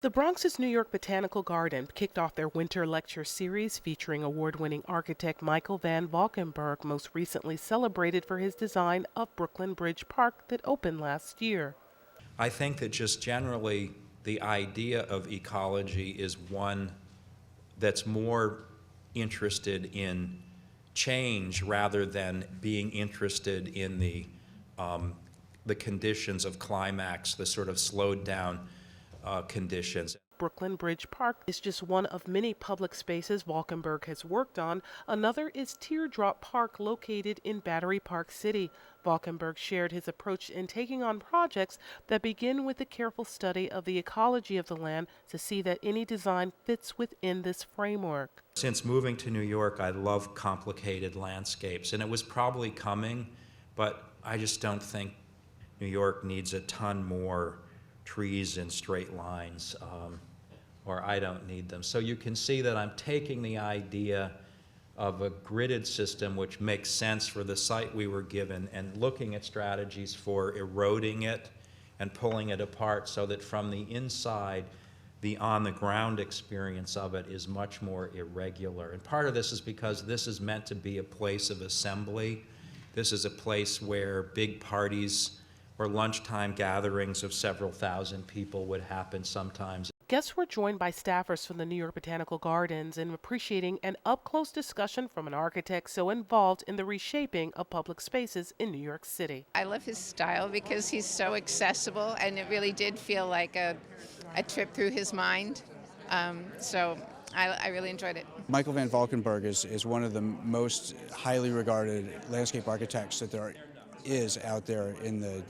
The Bronx's New York Botanical Garden kicked off their winter lecture series featuring award-winning architect Michael Van Valkenburgh, most recently celebrated for his design of Brooklyn Bridge Park that opened last year. I think that just generally the idea of ecology is one that's more interested in change rather than being interested in the conditions of climax, the sort of slowed down conditions. Brooklyn Bridge Park is just one of many public spaces Valkenburgh has worked on. Another is Teardrop Park, located in Battery Park City. Valkenburgh shared his approach in taking on projects that begin with a careful study of the ecology of the land to see that any design fits within this framework. Since moving to New York, I love complicated landscapes, and it was probably coming, but I just don't think New York needs a ton more trees in straight lines, or I don't need them. So you can see that I'm taking the idea of a gridded system, which makes sense for the site we were given, and looking at strategies for eroding it and pulling it apart so that from the inside, the on-the-ground experience of it is much more irregular. And part of this is because this is meant to be a place of assembly. This is a place where big parties or lunchtime gatherings of several thousand people would happen sometimes. Guests were joined by staffers from the New York Botanical Gardens in appreciating an up-close discussion from an architect so involved in the reshaping of public spaces in New York City. I love his style because he's so accessible, and it really did feel like a trip through his mind. So I really enjoyed it. Michael Van Valkenburgh is one of the most highly regarded landscape architects that there is out there in the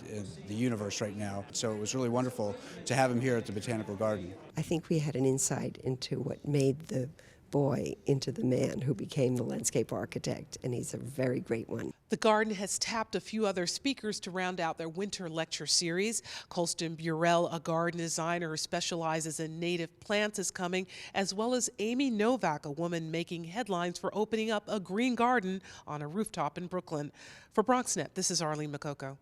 universe right now. So it was really wonderful to have him here at the Botanical Garden. I think we had an insight into what made the boy into the man who became the landscape architect, and he's a very great one. The garden has tapped a few other speakers to round out their winter lecture series. Colston Burrell, a garden designer who specializes in native plants, is coming, as well as Amy Novak, a woman making headlines for opening up a green garden on a rooftop in Brooklyn. For BronxNet, this is Arlene Makoko.